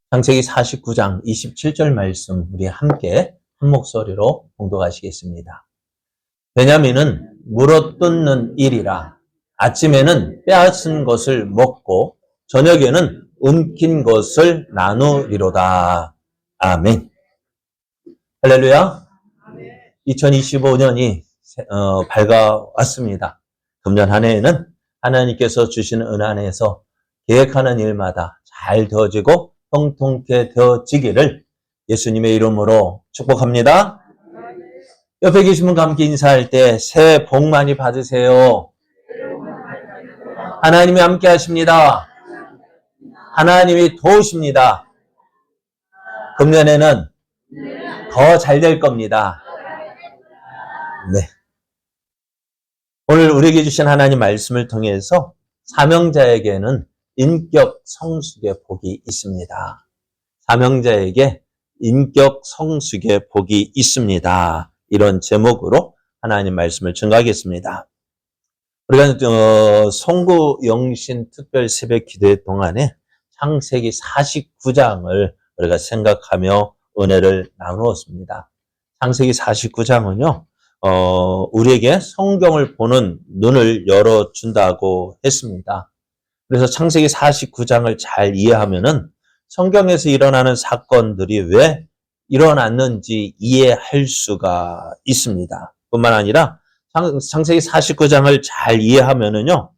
창세기 49장 27절 말씀 우리 함께 한 목소리로 봉독하시겠습니다. 베냐민은 물어뜯는 일이라 아침에는 빼앗은 것을 먹고 저녁에는 움킨 것을 나누리로다. 아멘. 할렐루야. 2025년이 밝아왔습니다. 금년 한 해에는 하나님께서 주시는 은 안에서 계획하는 일마다 잘 되어지고 형통케 되어지기를 예수님의 이름으로 축복합니다. 옆에 계신 분과 함께 인사할 때 새해 복 많이 받으세요. 하나님이 함께 하십니다. 하나님이 도우십니다. 금년에는 더 잘 될 겁니다. 네. 오늘 우리에게 주신 하나님 말씀을 통해서 사명자에게는 인격 성숙의 복이 있습니다. 사명자에게 인격 성숙의 복이 있습니다. 이런 제목으로 하나님 말씀을 증거하겠습니다. 우리가 송구 영신 특별 새벽 기도회 동안에 창세기 49장을 우리가 생각하며 은혜를 나누었습니다. 창세기 49장은요, 우리에게 성경을 보는 눈을 열어준다고 했습니다. 그래서 창세기 49장을 잘 이해하면은 성경에서 일어나는 사건들이 왜 일어났는지 이해할 수가 있습니다. 뿐만 아니라 창세기 49장을 잘 이해하면은요,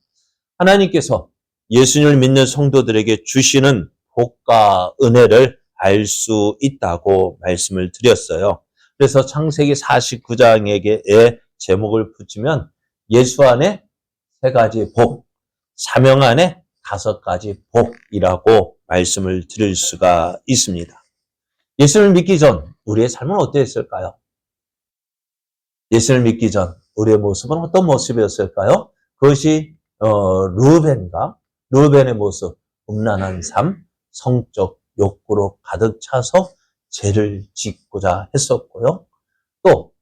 하나님께서 예수님을 믿는 성도들에게 주시는 복과 은혜를 알 수 있다고 말씀을 드렸어요. 그래서 창세기 49장에게 제목을 붙이면 예수 안에 3가지 복, 사명 안에 5가지 복이라고 말씀을 드릴 수가 있습니다. 예수를 믿기 전 우리의 삶은 어땠을까요? 예수를 믿기 전 우리의 모습은 어떤 모습이었을까요? 그것이 르우벤의 모습, 음란한 삶, 성적 욕구로 가득 차서 죄를 짓고자 했었고요. 또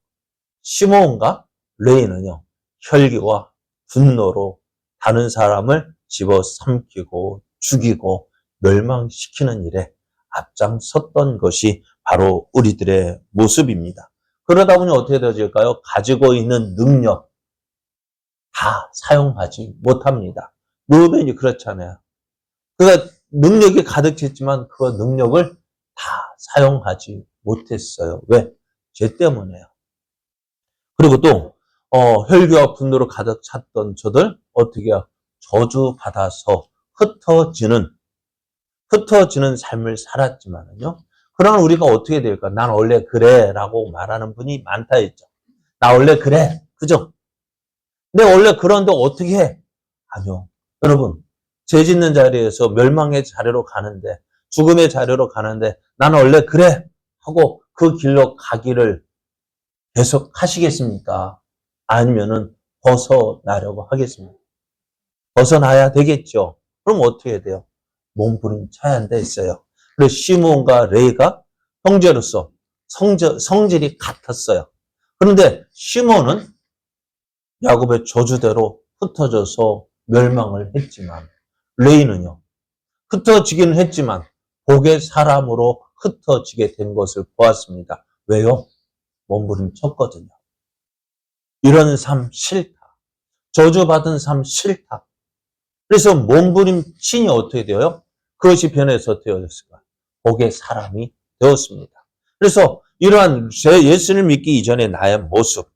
시므온과 레위는요, 혈기와 분노로 다른 사람을 집어삼키고 죽이고 멸망시키는 일에 앞장섰던 것이 바로 우리들의 모습입니다. 그러다 보니 어떻게 되어질까요? 가지고 있는 능력 다 사용하지 못합니다. 르우벤이 그렇잖아요. 그가 능력이 가득 찼지만 그 능력을 다 사용하지 못했어요. 왜? 죄 때문에요. 그리고 또 혈기와 분노로 가득 찼던 저들 어떻게 해요? 저주받아서 흩어지는 삶을 살았지만은요. 그러나 우리가 어떻게 될까? 난 원래 그래 라고 말하는 분이 많다 했죠. 나 원래 그래. 그죠? 근데 원래 그런데 어떻게 해? 아니요. 여러분, 죄 짓는 자리에서 멸망의 자리로 가는데, 죽음의 자리로 가는데 나는 원래 그래 하고 그 길로 가기를 계속 하시겠습니까? 아니면은 벗어나려고 하겠습니까? 벗어나야 되겠죠. 그럼 어떻게 해야 돼요? 몸부림쳐야 한다 했어요. 그래서 시므온과 레위가 형제로서 성질이 같았어요. 그런데 시므온은 야곱의 저주대로 흩어져서 멸망을 했지만 레위는요, 흩어지기는 했지만 복의 사람으로 흩어지게 된 것을 보았습니다. 왜요? 몸부림쳤거든요. 이런 삶 싫다. 저주받은 삶 싫다. 그래서 몸부림치니 어떻게 되어요? 그것이 변해서 어떻게 되었을까? 복의 사람이 되었습니다. 그래서 이러한 예수를 믿기 이전의 나의 모습.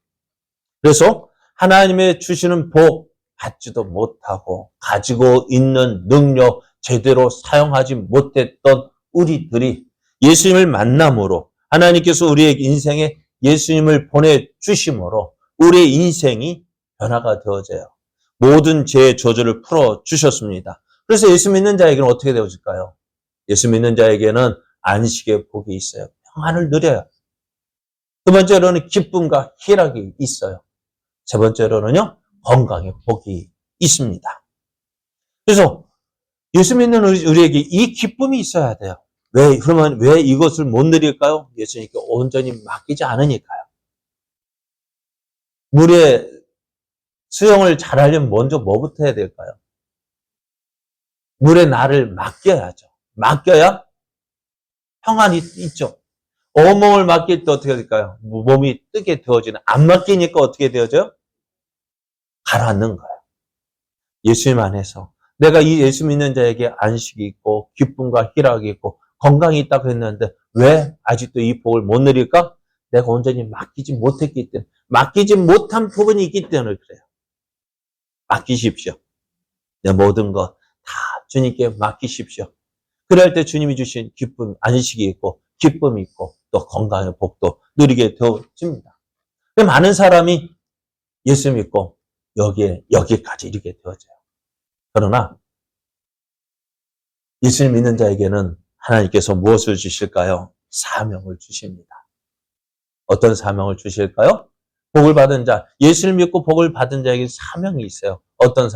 그래서 하나님의 주시는 복 받지도 못하고 가지고 있는 능력 제대로 사용하지 못했던 우리들이 예수님을 만남으로 하나님께서 우리의 인생에 예수님을 보내주심으로 우리의 인생이 변화가 되어져요. 모든 죄의 저주를 풀어주셨습니다. 그래서 예수 믿는 자에게는 어떻게 되어질까요? 예수 믿는 자에게는 안식의 복이 있어요. 평안을 누려요. 두 번째로는 기쁨과 희락이 있어요. 세 번째로는요, 건강의 복이 있습니다. 그래서 예수 믿는 우리에게 이 기쁨이 있어야 돼요. 그러면 왜 이것을 못 누릴까요? 예수님께 온전히 맡기지 않으니까요. 물에 수영을 잘하려면 먼저 뭐부터 해야 될까요? 물에 나를 맡겨야죠. 맡겨야 평안이 있죠. 온몸을 맡길 때 어떻게 될까요? 몸이 뜨게 되어지는, 안 맡기니까 어떻게 되어져요? 가라앉는 거예요. 예수님 안에서. 내가 이 예수 믿는 자에게 안식이 있고, 기쁨과 희락이 있고, 건강이 있다고 했는데, 왜 아직도 이 복을 못 누릴까? 내가 온전히 맡기지 못했기 때문에, 맡기지 못한 부분이 있기 때문에 그래요. 맡기십시오. 내 모든 것 다 주님께 맡기십시오. 그럴 때 주님이 주신 기쁨, 안식이 있고, 기쁨이 있고, 또 건강의 복도 누리게 되어집니다. 많은 사람이 예수 믿고, 여기까지 이르게 되어져요. 그러나, 예수를 믿는 자에게는 하나님께서 무엇을 주실까요? 사명을 주십니다. 어떤 사명을 주실까요? 복을 받은 자, 예수를 믿고 복을 받은 자에게 사명이 있어요. 어떤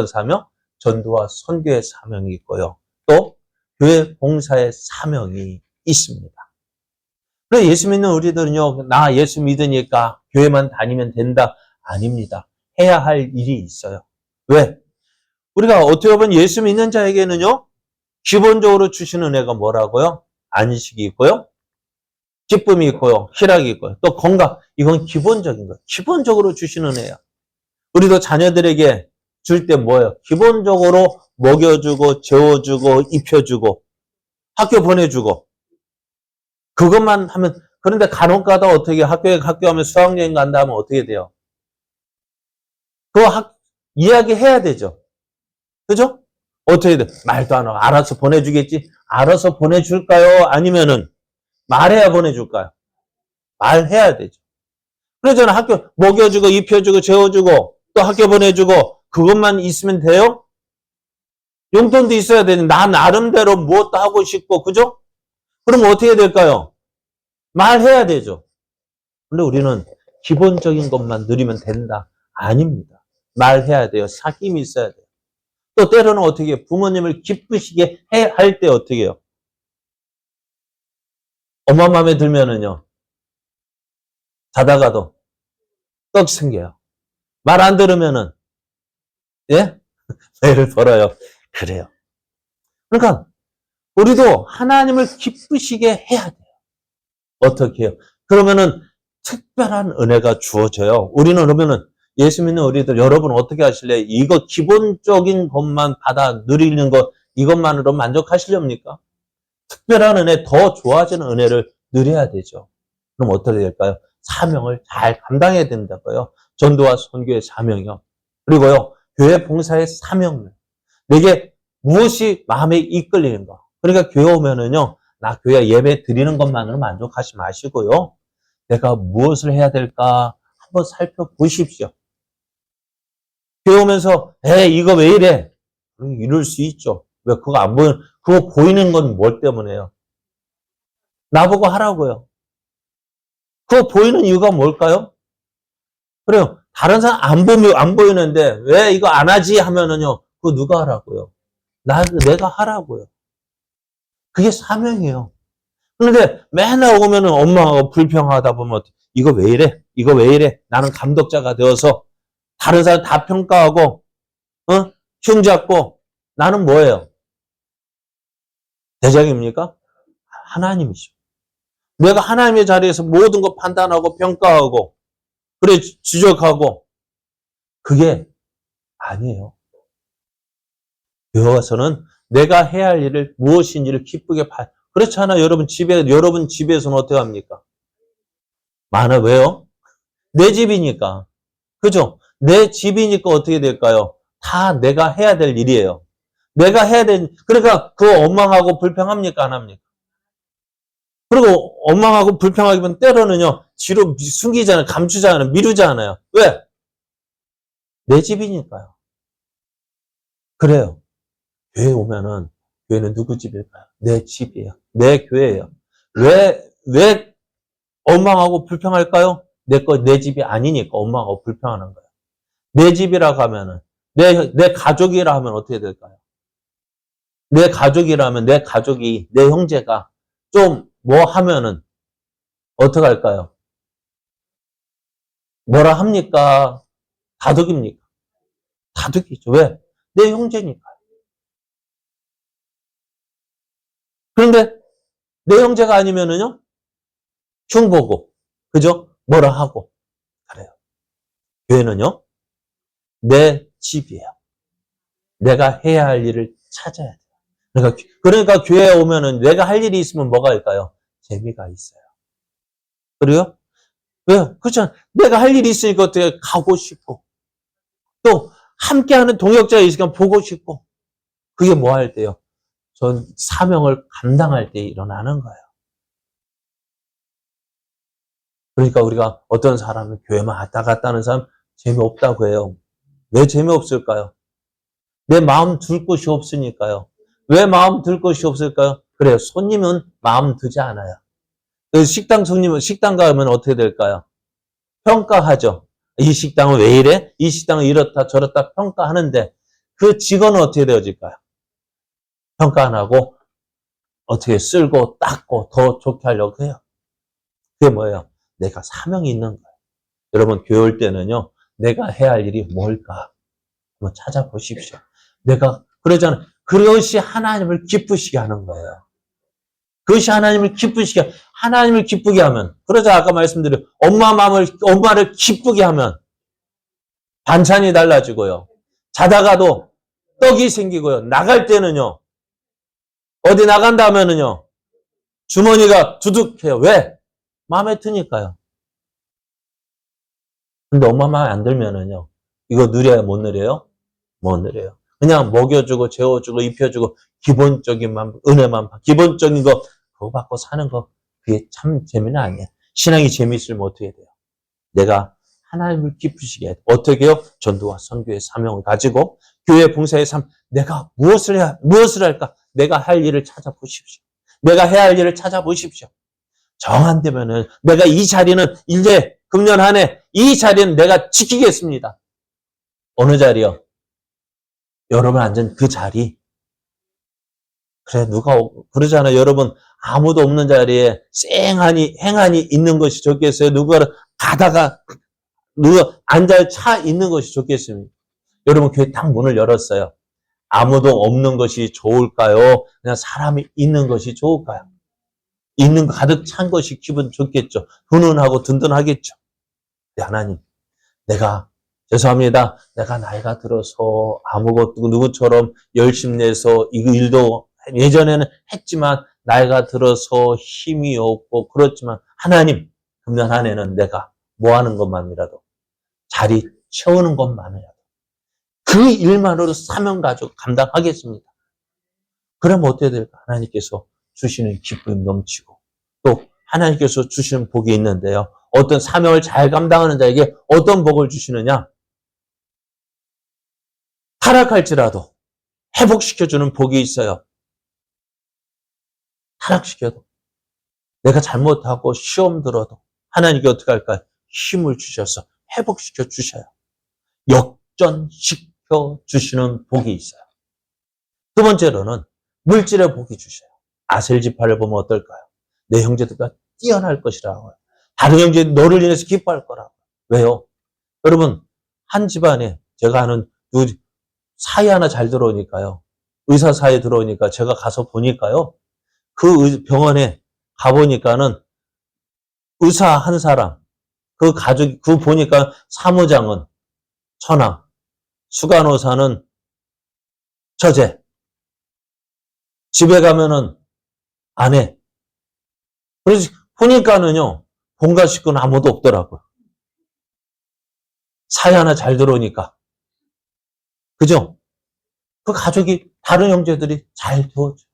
사명? 전도와 선교의 사명이 있고요. 또 교회 봉사의 사명이 있습니다. 그래서 예수 믿는 우리들은요, 나 예수 믿으니까 교회만 다니면 된다. 아닙니다. 해야 할 일이 있어요. 왜? 우리가 어떻게 보면 예수 믿는 자에게는요, 기본적으로 주시는 은혜가 뭐라고요? 안식이 있고요, 기쁨이 있고요, 희락이 있고요, 또 건강. 이건 기본적인 거예요. 기본적으로 주시는 은혜야. 우리도 자녀들에게 줄 때 뭐예요? 기본적으로 먹여주고, 재워주고, 입혀주고, 학교 보내주고. 그것만 하면, 그런데 간혹 가다 어떻게 학교 가면 수학여행 간다 하면 어떻게 돼요? 그거 이야기해야 되죠. 그죠? 어떻게 돼? 말도 안 하고 알아서 보내주겠지? 알아서 보내줄까요? 아니면은 말해야 보내줄까요? 말해야 되죠. 그래서 저는 학교 먹여주고 입혀주고 재워주고 또 학교 보내주고 그것만 있으면 돼요? 용돈도 있어야 되는데 나 나름대로 무엇도 하고 싶고 그죠? 그럼 어떻게 될까요? 말해야 되죠. 근데 우리는 기본적인 것만 누리면 된다. 아닙니다. 말해야 돼요. 사귐이 있어야 돼요. 또 때로는 어떻게 해요? 부모님을 기쁘시게 할 때 어떻게 해요? 엄마 마음에 들면은요. 자다가도 떡 생겨요. 말 안 들으면은 예? 애를 벌어요. 그래요. 그러니까 우리도 하나님을 기쁘시게 해야 돼요. 어떻게 해요? 그러면은 특별한 은혜가 주어져요. 우리는 그러면은 예수 믿는 우리들 여러분 어떻게 하실래요? 이거 기본적인 것만 받아 누리는 것 이것만으로 만족하시렵니까? 특별한 은혜, 더 좋아지는 은혜를 누려야 되죠. 그럼 어떻게 될까요? 사명을 잘 감당해야 된다고요. 전도와 선교의 사명이요. 그리고요, 교회 봉사의 사명. 내게 무엇이 마음에 이끌리는가. 그러니까 교회 오면은요, 나 교회 예배 드리는 것만으로 만족하지 마시고요. 내가 무엇을 해야 될까 한번 살펴보십시오. 교회 오면서, 이거 왜 이래? 이럴 수 있죠. 왜 그거 안 보이는, 그거 보이는 건 뭘 때문에요? 나보고 하라고요. 그거 보이는 이유가 뭘까요? 그래요. 다른 사람 안 보이는데 왜 이거 안 하지 하면은요. 그거 누가 하라고요? 내가 하라고요. 그게 사명이에요. 그런데 맨날 오면은 엄마가 불평하다 보면 이거 왜 이래? 이거 왜 이래? 나는 감독자가 되어서 다른 사람 다 평가하고 흉잡고 나는 뭐예요? 대장입니까? 하나님이죠. 내가 하나님의 자리에서 모든 거 판단하고 평가하고 그래 지적하고 그게 아니에요. 여호와서는 내가 해야 할 일을 무엇인지를 기쁘게 그렇잖아. 여러분 집에서는 어떻게 합니까? 많아. 왜요? 내 집이니까. 그죠? 내 집이니까 어떻게 될까요? 다 내가 해야 될 일이에요. 내가 해야 그러니까 그거 원망하고 불평합니까? 안 합니까? 그리고 원망하고 불평하기만 때로는요, 뒤로 숨기잖아요. 감추잖아요. 미루잖아요. 왜? 내 집이니까요. 그래요. 교회 오면은, 교회는 누구 집일까요? 내 집이에요. 내 교회예요. 왜 원망하고 불평할까요? 내 집이 아니니까 원망하고 불평하는 거예요. 내 집이라고 하면은, 내 가족이라 하면 어떻게 될까요? 내 가족이라면 내 가족이, 내 형제가 좀 뭐 하면은 어떻게 할까요? 뭐라 합니까? 다독입니까? 다독이죠. 왜? 내 형제니까. 그런데 내 형제가 아니면은요, 흉보고, 그죠? 뭐라 하고. 그래요. 교회는요, 내 집이에요. 내가 해야 할 일을 찾아야 돼요. 그러니까 교회에 오면은 내가 할 일이 있으면 뭐가 있을까요? 재미가 있어요. 그래요? 왜요? 그렇죠. 내가 할 일이 있으니까 어떻게 가고 싶고, 또 함께하는 동역자가 있으니까 보고 싶고, 그게 뭐 할 때요? 전 사명을 감당할 때 일어나는 거예요. 그러니까 우리가 어떤 사람은 교회만 왔다 갔다 하는 사람 재미없다고 해요. 왜 재미없을까요? 내 마음 둘 곳이 없으니까요. 왜 마음 둘 곳이 없을까요? 그래요. 손님은 마음 두지 않아요. 식당 가면 어떻게 될까요? 평가하죠. 이 식당은 왜 이래? 이 식당은 이렇다 저렇다 평가하는데 그 직원은 어떻게 되어질까요? 평가 안 하고 어떻게 쓸고 닦고 더 좋게 하려고 해요. 그게 뭐예요? 내가 사명이 있는 거예요. 여러분 교회 올 때는요. 내가 해야 할 일이 뭘까? 한번 찾아보십시오. 내가 그러잖아요. 그것이 하나님을 기쁘시게 하는 거예요. 그것이 하나님을 기쁘시게, 하나님을 기쁘게 하면, 그러자 아까 말씀드린 엄마를 기쁘게 하면 반찬이 달라지고요. 자다가도 떡이 생기고요. 나갈 때는요. 어디 나간다 하면은요. 주머니가 두둑해요. 왜? 마음에 드니까요. 근데 엄마 마음에 안 들면은요. 이거 누려야 못 누려요? 못 누려요. 그냥 먹여주고 재워주고 입혀주고 기본적인 은혜만 기본적인 거 그거 받고 사는 거 그게 참 재미는 아니에요. 신앙이 재미있으면 어떻게 돼요? 내가 하나님을 기쁘시게 해요. 어떻게 해요? 전도와 선교의 사명을 가지고 교회 봉사의 삶 내가 무엇을 할까? 내가 할 일을 찾아보십시오. 내가 해야 할 일을 찾아보십시오. 정 안 되면은 내가 이 자리는 이제 금년 한 해 이 자리는 내가 지키겠습니다. 어느 자리요? 여러분 앉은 그 자리. 그래, 그러잖아요. 여러분, 아무도 없는 자리에 행안이 있는 것이 좋겠어요? 누가 앉아 차 있는 것이 좋겠습니까? 여러분, 교회 딱 문을 열었어요. 아무도 없는 것이 좋을까요? 그냥 사람이 있는 것이 좋을까요? 있는 거 가득 찬 것이 기분 좋겠죠. 훈훈하고 든든하겠죠. 네, 하나님, 죄송합니다. 내가 나이가 들어서 아무것도 누구처럼 열심히 내서 이 일도 예전에는 했지만 나이가 들어서 힘이 없고 그렇지만 하나님 금년 한 해는 내가 뭐 하는 것만이라도 자리 채우는 것만이라도 그 일만으로 사명 가지고 감당하겠습니다. 그러면 어떻게 될까? 하나님께서 주시는 기쁨이 넘치고 또 하나님께서 주시는 복이 있는데요. 어떤 사명을 잘 감당하는 자에게 어떤 복을 주시느냐? 타락할지라도 회복시켜주는 복이 있어요. 타락시켜도 내가 잘못하고 시험 들어도 하나님께 어떻게 할까요? 힘을 주셔서 회복시켜 주셔요. 역전시켜 주시는 복이 있어요. 두 번째로는 물질의 복이 주셔요. 아셀지파를 보면 어떨까요? 내 형제들과 뛰어날 것이라고요. 다른 형제들이 너를 인해서 기뻐할 거라고. 왜요? 여러분 한 집안에 제가 아는 사이 하나 잘 들어오니까요. 의사 사이 들어오니까 제가 가서 보니까요. 그 병원에 가보니까는 의사 한 사람, 그 가족, 보니까 사무장은 처남, 수간호사는 처제, 집에 가면은 아내. 그래서 보니까는요, 본가 식구는 아무도 없더라고요. 사이 하나 잘 들어오니까. 그죠? 그 가족이, 다른 형제들이 잘 되어져.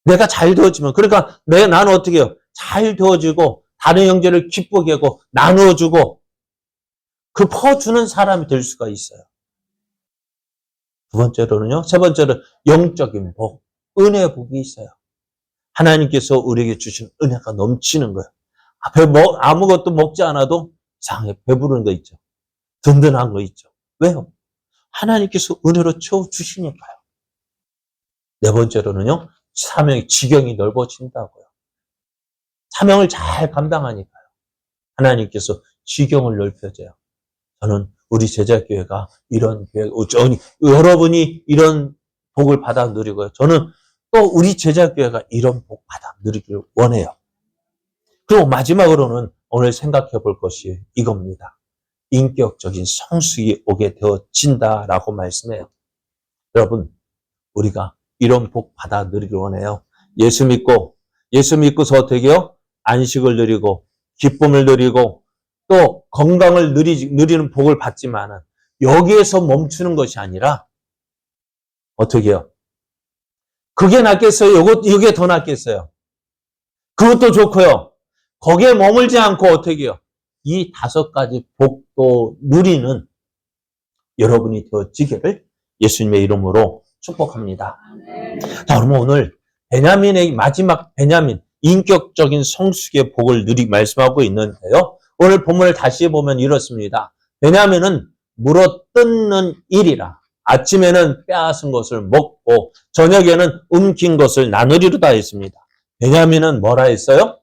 내가 잘 되어지면, 그러니까 나는 어떻게 해요? 잘 되어지고, 다른 형제를 기쁘게 하고, 나누어주고, 퍼주는 사람이 될 수가 있어요. 세 번째로, 영적인 복, 은혜의 복이 있어요. 하나님께서 우리에게 주신 은혜가 넘치는 거예요. 아무것도 먹지 않아도 이상하게 배부른 거 있죠. 든든한 거 있죠. 왜요? 하나님께서 은혜로 채워주시니까요. 네 번째로는요, 지경이 넓어진다고요. 사명을 잘 감당하니까요. 하나님께서 지경을 넓혀줘요. 저는 우리 제자교회가 이런 교회, 여러분이 이런 복을 받아 누리고요. 저는 또 우리 제자교회가 이런 복 받아 누리길 원해요. 그리고 마지막으로는 오늘 생각해 볼 것이 이겁니다. 인격적인 성숙이 오게 되어진다라고 말씀해요. 여러분, 우리가 이런 복 받아 누리길 원해요. 예수 믿고서 어떻게 해요? 안식을 누리고 기쁨을 누리고 또 건강을 누리는 복을 받지만은 여기에서 멈추는 것이 아니라 어떻게 해요? 그게 낫겠어요? 이게 더 낫겠어요? 그것도 좋고요. 거기에 머물지 않고 어떻게 해요? 이 5가지 복도 누리는 여러분이 되어지기를 예수님의 이름으로 축복합니다. 자, 그러면 오늘 베냐민의 마지막 베냐민, 인격적인 성숙의 복을 말씀하고 있는데요. 오늘 본문을 다시 보면 이렇습니다. 베냐민은 물어뜯는 일이라. 아침에는 빼앗은 것을 먹고 저녁에는 움킨 것을 나누리로다 했습니다. 베냐민은 뭐라 했어요?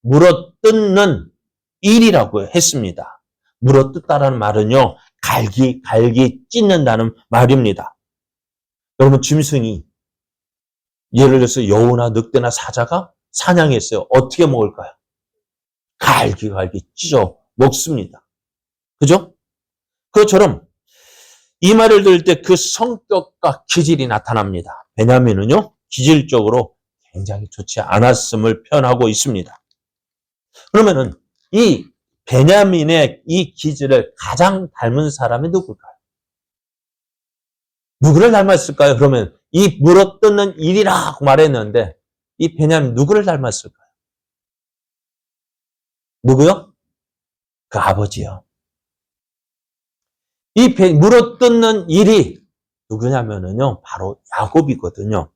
물어뜯는 일이라고 했습니다. 물어뜯다라는 말은요, 갈기 찢는다는 말입니다. 여러분, 짐승이 예를 들어서 여우나 늑대나 사자가 사냥했어요. 어떻게 먹을까요? 갈기 찢어 먹습니다. 그죠? 그것처럼 이 말을 들을 때 그 성격과 기질이 나타납니다. 베냐민은요, 기질적으로 굉장히 좋지 않았음을 표현하고 있습니다. 그러면은 이 베냐민의 이 기질을 가장 닮은 사람이 누굴까요? 누구를 닮았을까요? 그러면 이 물어뜯는 일이라고 말했는데 이 베냐민 누구를 닮았을까요? 누구요? 그 아버지요. 이 물어뜯는 일이 누구냐면은요, 바로 야곱이거든요.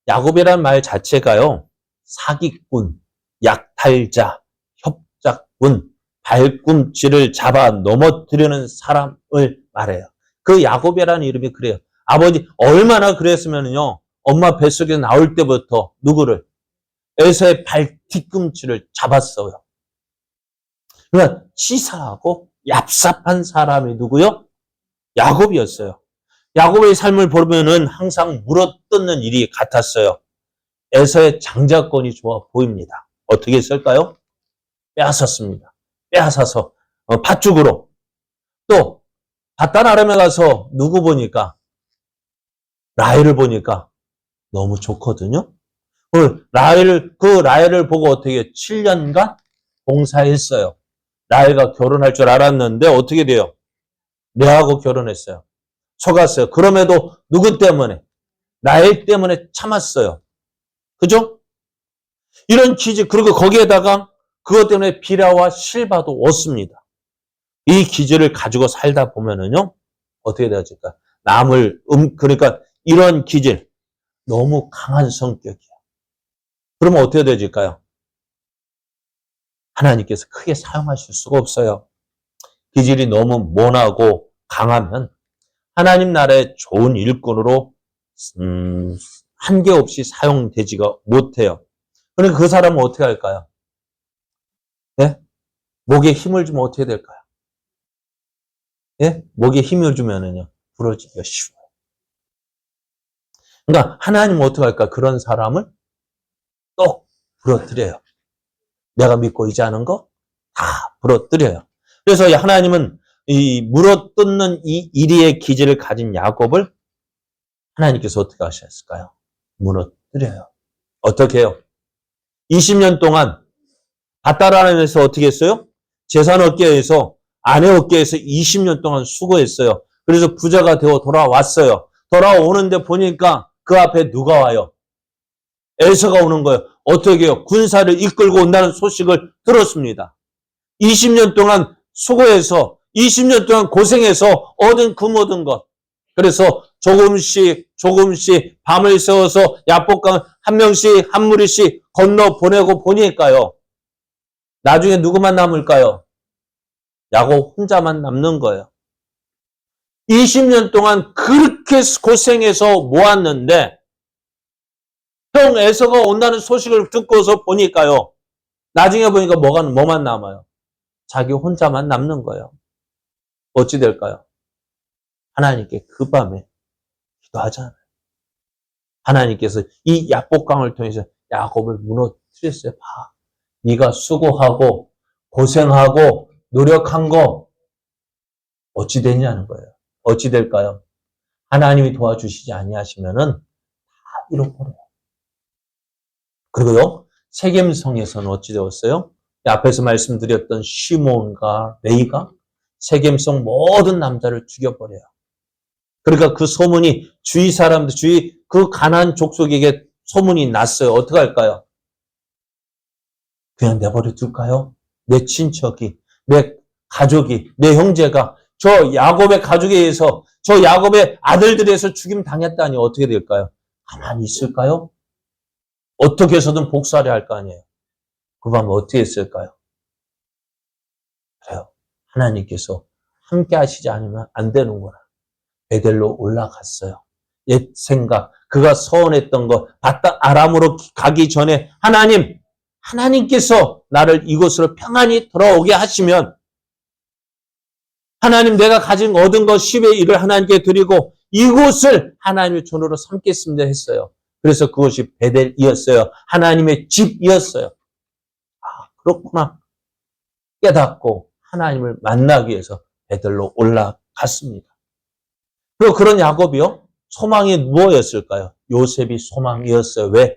야곱이란 말 자체가요, 사기꾼, 약탈자, 협작꾼, 발꿈치를 잡아 넘어뜨리는 사람을 말해요. 그 야곱이라는 이름이 그래요. 아버지 얼마나 그랬으면요, 엄마 뱃속에 나올 때부터 누구를? 에서의 발 뒤꿈치를 잡았어요. 그러니까 치사하고 얍삽한 사람이 누구요? 야곱이었어요. 야곱의 삶을 보면은 항상 물어뜯는 일이 같았어요. 에서의 장자권이 좋아 보입니다. 어떻게 했을까요? 빼앗았습니다. 빼앗아서 팥죽으로. 또 바단 아람에 가서 누구 보니까? 라헬을 보니까 너무 좋거든요. 그 라헬을 보고 어떻게 7년간 봉사했어요. 라헬과 결혼할 줄 알았는데 어떻게 돼요? 레아하고 결혼했어요. 속았어요. 그럼에도 누구 때문에? 라헬 때문에 참았어요. 그죠? 이런 기질, 그리고 거기에다가 그것 때문에 비라와 실바도 얻습니다. 이 기질을 가지고 살다 보면은요, 어떻게 되어질까? 그러니까 이런 기질, 너무 강한 성격이야. 그러면 어떻게 되어질까요? 하나님께서 크게 사용하실 수가 없어요. 기질이 너무 모나고 강하면 하나님 나라의 좋은 일꾼으로 한계없이 사용되지가 못해요. 그러니까 그 사람은 어떻게 할까요? 네? 목에 힘을 주면 어떻게 될까요? 예? 목에 힘을 주면은요, 부러지기가 쉬워요. 그러니까 하나님은 어떻게 할까? 그런 사람을 똑 부러뜨려요. 내가 믿고 의지하는 거 다 부러뜨려요. 그래서 하나님은 이 물어뜯는 이 이리의 기질을 가진 야곱을 하나님께서 어떻게 하셨을까요? 무너뜨려요. 어떻게 해요? 20년 동안 바다라면서 어떻게 했어요? 재산 얻기 위해서, 아내 얻기 위해서 20년 동안 수고했어요. 그래서 부자가 되어 돌아왔어요. 돌아오는데 보니까 그 앞에 누가 와요? 에서가 오는 거예요. 어떻게 해요? 군사를 이끌고 온다는 소식을 들었습니다. 20년 동안 수고해서 20년 동안 고생해서 얻은 그 모든 것. 그래서 조금씩 밤을 새워서 야복강 한 명씩 한 무리씩 건너 보내고 보니까요. 나중에 누구만 남을까요? 야곱 혼자만 남는 거예요. 20년 동안 그렇게 고생해서 모았는데 형 에서가 온다는 소식을 듣고서 보니까요. 나중에 보니까 뭐만 남아요? 자기 혼자만 남는 거예요. 어찌 될까요? 하나님께 그 밤에 기도하잖아요. 하나님께서 이 야복강을 통해서 야곱을 무너뜨렸어요. 봐. 네가 수고하고 고생하고 노력한 거 어찌 되냐는 거예요. 어찌 될까요? 하나님이 도와주시지 아니하시면은 다 잃어버려요. 그리고요, 세겜성에서는 어찌 되었어요? 앞에서 말씀드렸던 시몬과 레이가 세겜성 모든 남자를 죽여버려요. 그러니까 그 소문이 주위 사람들, 주위 그 가나안 족속에게 소문이 났어요. 어떻게 할까요? 그냥 내버려 둘까요? 내 친척이, 내 가족이, 내 형제가 저 야곱의 가족에 의해서, 저 야곱의 아들들에서 죽임 당했다니 어떻게 될까요? 가만히 있을까요? 어떻게 해서든 복수하려 할 거 아니에요. 그 밤 어떻게 했을까요? 그래요. 하나님께서 함께 하시지 않으면 안 되는구나. 베델로 올라갔어요. 옛 생각, 그가 서원했던 거, 아람으로 가기 전에 하나님께서 나를 이곳으로 평안히 돌아오게 하시면 하나님 내가 가진 얻은 것 10의 1을 하나님께 드리고 이곳을 하나님의 존으로 삼겠습니다 했어요. 그래서 그것이 베델이었어요. 하나님의 집이었어요. 아, 그렇구나. 깨닫고 하나님을 만나기 위해서 베델로 올라갔습니다. 그리고 그런 야곱이요. 소망이 무엇이었을까요? 요셉이 소망이었어요. 왜?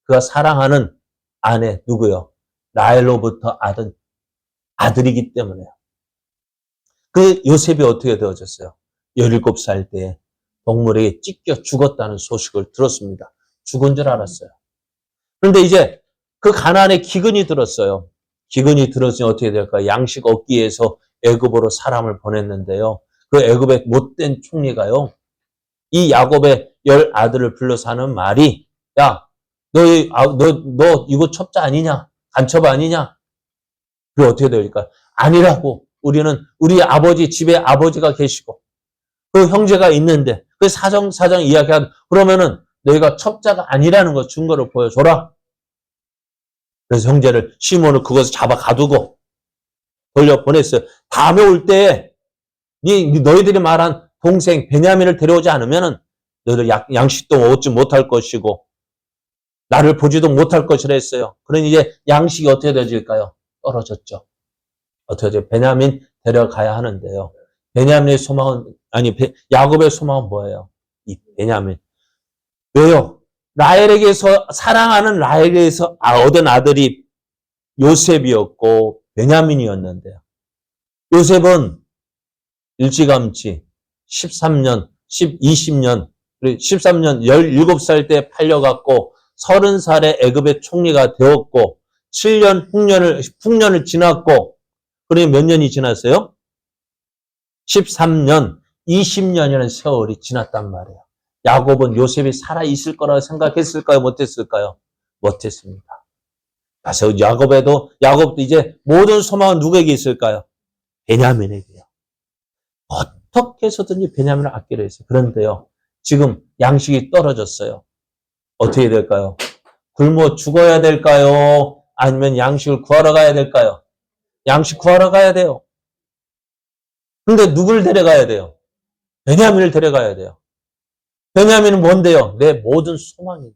그가 사랑하는 아내 누구요? 라헬로부터 아들이기 때문에요. 그 요셉이 어떻게 되어졌어요? 17살 때 동물에게 찢겨 죽었다는 소식을 들었습니다. 죽은 줄 알았어요. 그런데 이제 그 가나안에 기근이 들었어요. 기근이 들었으니 어떻게 될까요? 양식 얻기 위해서 애굽으로 사람을 보냈는데요. 그 애굽의 못된 총리가요. 이 야곱의 10 아들을 불러서 하는 말이 야, 너 이거 첩자 아니냐? 간첩 아니냐? 그게 어떻게 될까요? 아니라고. 우리는 우리 아버지 집에 아버지가 계시고 그 형제가 있는데 그 사정 이야기하는 그러면은 너희가 첩자가 아니라는 거 증거를 보여줘라. 그래서 형제를 시몬을 그것을 잡아 가두고 돌려보냈어요. 다음에 올 때 너희들이 말한 동생 베냐민을 데려오지 않으면은 너희들 양식도 얻지 못할 것이고 나를 보지도 못할 것이라 했어요. 그러니 이제 양식이 어떻게 되어질까요? 떨어졌죠. 어떻게 되죠? 베냐민 데려가야 하는데요. 베냐민의 소망은 야곱의 소망은 뭐예요? 이 베냐민. 왜요? 사랑하는 라헬에게서 얻은 아들이 요셉이었고 베냐민이었는데요. 요셉은 일찌감치 13년, 20년, 13년 17살 때 팔려갔고 30살에 애굽의 총리가 되었고 7년 풍년을 지났고 그러니 몇 년이 지났어요? 13년, 20년이라는 세월이 지났단 말이에요. 야곱은 요셉이 살아있을 거라고 생각했을까요? 못했을까요? 못했습니다. 그래서 야곱도 이제 모든 소망은 누구에게 있을까요? 베냐민에게요. 어떻게 해서든지 베냐민을 아끼려 했어요. 그런데요, 지금 양식이 떨어졌어요. 어떻게 될까요? 굶어 죽어야 될까요? 아니면 양식을 구하러 가야 될까요? 양식 구하러 가야 돼요. 근데 누굴 데려가야 돼요? 베냐민을 데려가야 돼요. 베냐민은 뭔데요? 내 모든 소망인데요.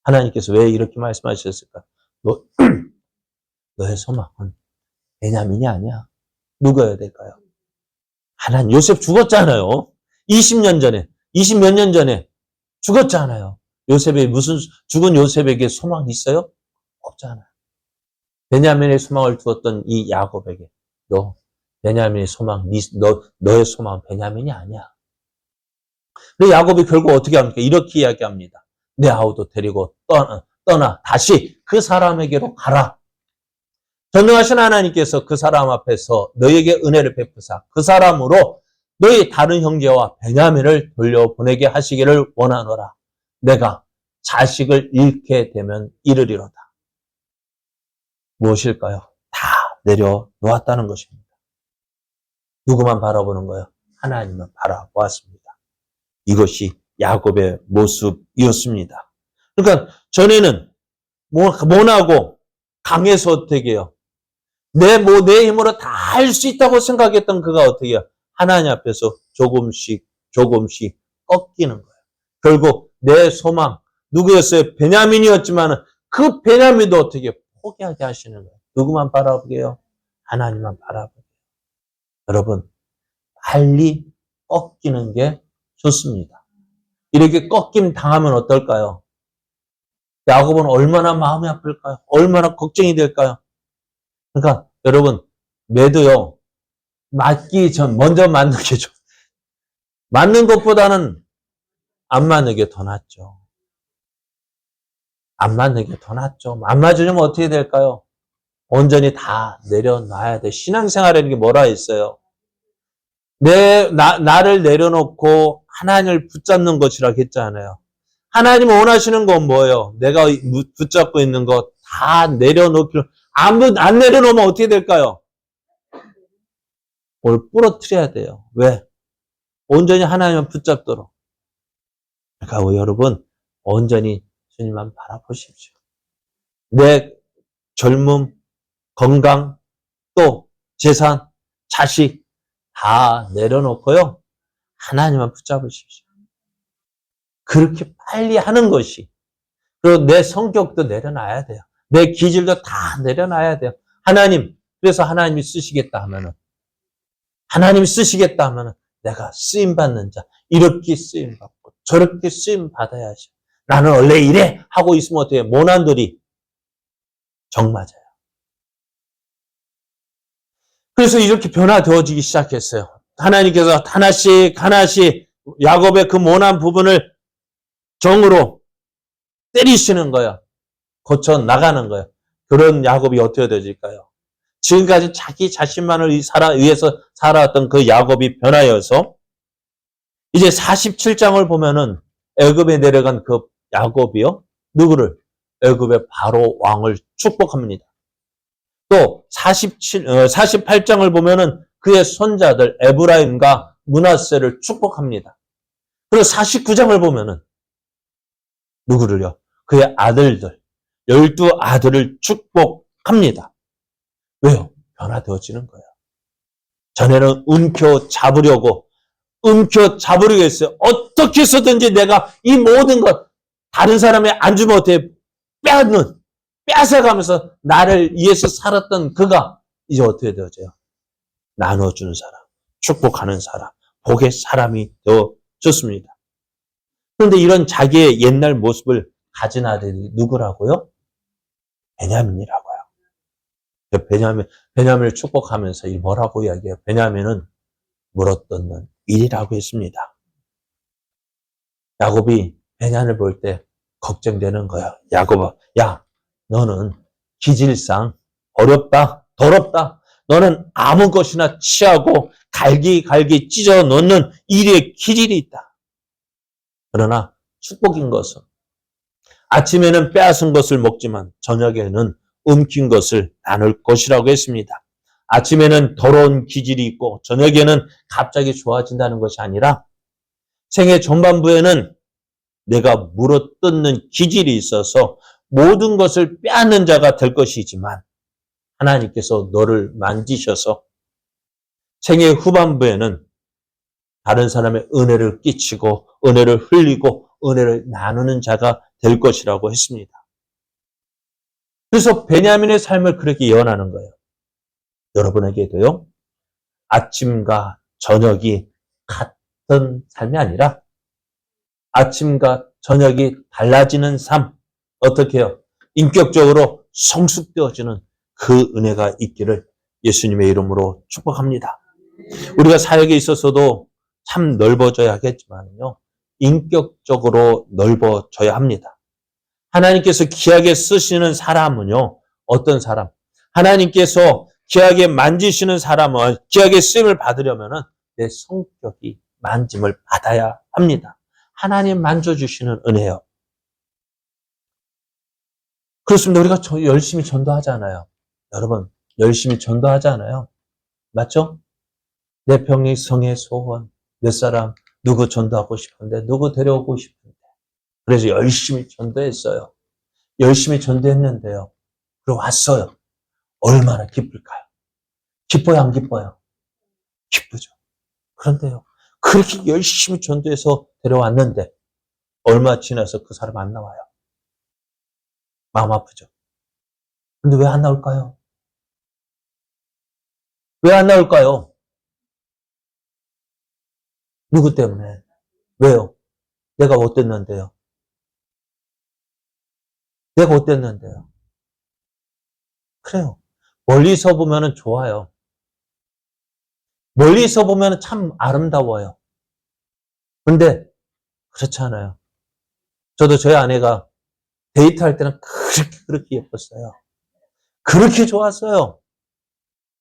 하나님께서 왜 이렇게 말씀하셨을까? 너의 소망은 베냐민이 아니야. 누구여야 될까요? 하나님, 요셉 죽었잖아요. 20몇 년 전에 죽었잖아요. 죽은 요셉에게 소망이 있어요? 없잖아요. 베냐민의 소망을 두었던 이 야곱에게 베냐민의 소망, 너의 소망은 베냐민이 아니야. 근데 야곱이 결국 어떻게 합니까? 이렇게 이야기합니다. 내 아우도 데리고 떠나 다시 그 사람에게로 가라. 전능하신 하나님께서 그 사람 앞에서 너에게 은혜를 베푸사 그 사람으로 너희 다른 형제와 베냐민을 돌려보내게 하시기를 원하노라. 내가 자식을 잃게 되면 이르리로다. 무엇일까요? 다 내려놓았다는 것입니다. 누구만 바라보는 거예요? 하나님만 바라보았습니다. 이것이 야곱의 모습이었습니다. 그러니까 전에는 모나고 강해서 어떻게 해요? 내 힘으로 다 할 수 있다고 생각했던 그가 어떻게 해요? 하나님 앞에서 조금씩 꺾이는 거예요. 결국 내 소망 누구였어요? 베냐민이었지만 그 베냐민도 어떻게 포기하게 하시는 거예요? 누구만 바라보게요? 하나님만 바라보게요. 여러분 빨리 꺾이는 게 좋습니다. 이렇게 꺾임 당하면 어떨까요? 야곱은 얼마나 마음이 아플까요? 얼마나 걱정이 될까요? 그러니까 여러분 매도요 맞기 전 먼저 맞는 게 좋아요. 맞는 것보다는 안 맞는 게 더 낫죠. 안 맞는 게 더 낫죠. 안 맞으면 어떻게 될까요? 온전히 다 내려놔야 돼. 신앙생활이라는 게 뭐라 했어요? 나를 내려놓고 하나님을 붙잡는 것이라고 했잖아요. 하나님 원하시는 건 뭐예요? 내가 붙잡고 있는 것 다 내려놓기로, 안 내려놓으면 어떻게 될까요? 뭘 부러뜨려야 돼요. 왜? 온전히 하나님을 붙잡도록. 그러니까 여러분, 온전히 주님만 바라보십시오. 내 젊음, 건강, 또 재산, 자식 다 내려놓고요. 하나님만 붙잡으십시오. 그렇게 빨리 하는 것이. 그리고 내 성격도 내려놔야 돼요. 내 기질도 다 내려놔야 돼요. 그래서 하나님이 쓰시겠다 하면은, 내가 쓰임받는 자, 이렇게 쓰임받고, 저렇게 쓰임받아야지. 나는 원래 이래! 하고 있으면 어떻게 해요? 모난돌이 정 맞아요. 그래서 이렇게 변화되어지기 시작했어요. 하나님께서 하나씩, 야곱의 그 모난 부분을 정으로 때리시는 거예요. 고쳐 나가는 거예요. 그런 야곱이 어떻게 되어질까요? 지금까지 자기 자신만을 위해서 살아왔던 그 야곱이 변하여서 이제 47장을 보면은 애굽에 내려간 그 야곱이요. 누구를? 애굽의 바로 왕을 축복합니다. 또 48장을 보면은 그의 손자들 에브라임과 므낫세를 축복합니다. 그리고 49장을 보면은 누구를요? 그의 아들들, 12아들을 축복합니다. 왜요? 변화되어지는 거예요. 전에는 움켜잡으려고 했어요. 어떻게 해서든지 내가 이 모든 것 다른 사람이 안 주면 어떻게 뺏어가면서 나를 위해서 살았던 그가 이제 어떻게 되어져요? 나눠주는 사람, 축복하는 사람, 복의 사람이 되어졌습니다. 그런데 이런 자기의 옛날 모습을 가진 아들이 누구라고요? 베냐민이라고요. 베냐민을 축복하면서 이 뭐라고 이야기해요? 베냐민은 물어뜯는 일이라고 했습니다. 야곱이 베냐민을 볼 때 걱정되는 거야. 야곱아, 야, 너는 기질상 어렵다, 더럽다. 너는 아무 것이나 취하고 갈기 찢어 놓는 일의 기질이 있다. 그러나 축복인 것은 아침에는 빼앗은 것을 먹지만 저녁에는 움킨 것을 나눌 것이라고 했습니다. 아침에는 더러운 기질이 있고 저녁에는 갑자기 좋아진다는 것이 아니라 생애 전반부에는 내가 물어뜯는 기질이 있어서 모든 것을 빼앗는 자가 될 것이지만 하나님께서 너를 만지셔서 생애 후반부에는 다른 사람의 은혜를 끼치고 은혜를 흘리고 은혜를 나누는 자가 될 것이라고 했습니다. 그래서 베냐민의 삶을 그렇게 예언하는 거예요. 여러분에게도요. 아침과 저녁이 같은 삶이 아니라 아침과 저녁이 달라지는 삶. 어떻게 해요? 인격적으로 성숙되어지는 그 은혜가 있기를 예수님의 이름으로 축복합니다. 우리가 사역에 있어서도 참 넓어져야겠지만요. 인격적으로 넓어져야 합니다. 하나님께서 귀하게 쓰시는 사람은요. 어떤 사람? 하나님께서 귀하게 만지시는 사람은 귀하게 쓰임을 받으려면 내 성격이 만짐을 받아야 합니다. 하나님 만져주시는 은혜요. 그렇습니다. 우리가 열심히 전도하잖아요. 여러분, 열심히 전도하잖아요. 맞죠? 내 평생의 소원, 몇 사람, 누구 전도하고 싶은데, 누구 데려오고 싶은데. 그래서 열심히 전도했어요. 열심히 전도했는데요. 그리고 왔어요. 얼마나 기쁠까요? 기뻐요, 안 기뻐요? 기쁘죠. 그런데요. 그렇게 열심히 전도해서 데려왔는데, 얼마 지나서 그 사람 안 나와요. 마음 아프죠. 근데 왜 안 나올까요? 왜 안 나올까요? 누구 때문에? 왜요? 내가 어땠는데요? 내가 어땠는데요? 그래요. 멀리서 보면은 좋아요. 멀리서 보면은 참 아름다워요. 근데 그렇지 않아요. 저도 저희 아내가 데이트할 때는 그렇게 예뻤어요. 그렇게 좋았어요.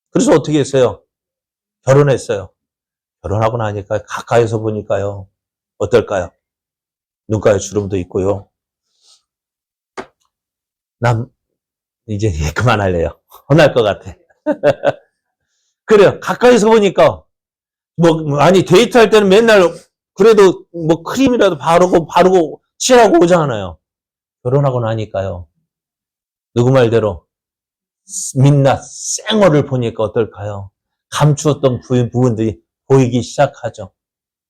그래서 어떻게 했어요? 결혼했어요. 결혼하고 나니까 가까이서 보니까요. 어떨까요? 눈가에 주름도 있고요. 남, 이제 그만할래요. 혼날 것 같아. 그래요. 가까이서 보니까, 아니, 데이트할 때는 맨날, 그래도 크림이라도 바르고, 칠하고 오잖아요. 결혼하고 나니까요. 누구 말대로, 민낯, 쌩얼을 보니까 어떨까요? 감추었던 부분들이 보이기 시작하죠.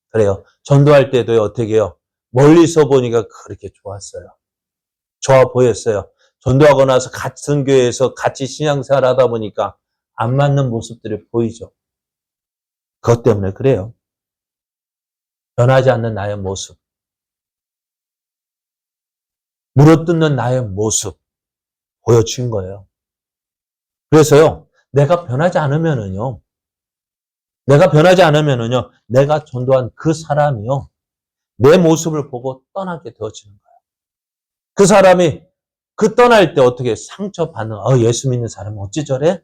그래요. 전도할 때도 어떻게 해요? 멀리서 보니까 그렇게 좋았어요. 좋아 보였어요. 전도하고 나서 같은 교회에서 같이 신앙생활 하다 보니까 안 맞는 모습들이 보이죠. 그것 때문에 그래요. 변하지 않는 나의 모습. 물어뜯는 나의 모습. 보여준 거예요. 그래서요, 내가 변하지 않으면은요, 내가 전도한 그 사람이요, 내 모습을 보고 떠나게 되어지는 거예요. 그 사람이 떠날 때 어떻게 상처받는, 예수 믿는 사람은 어찌 저래?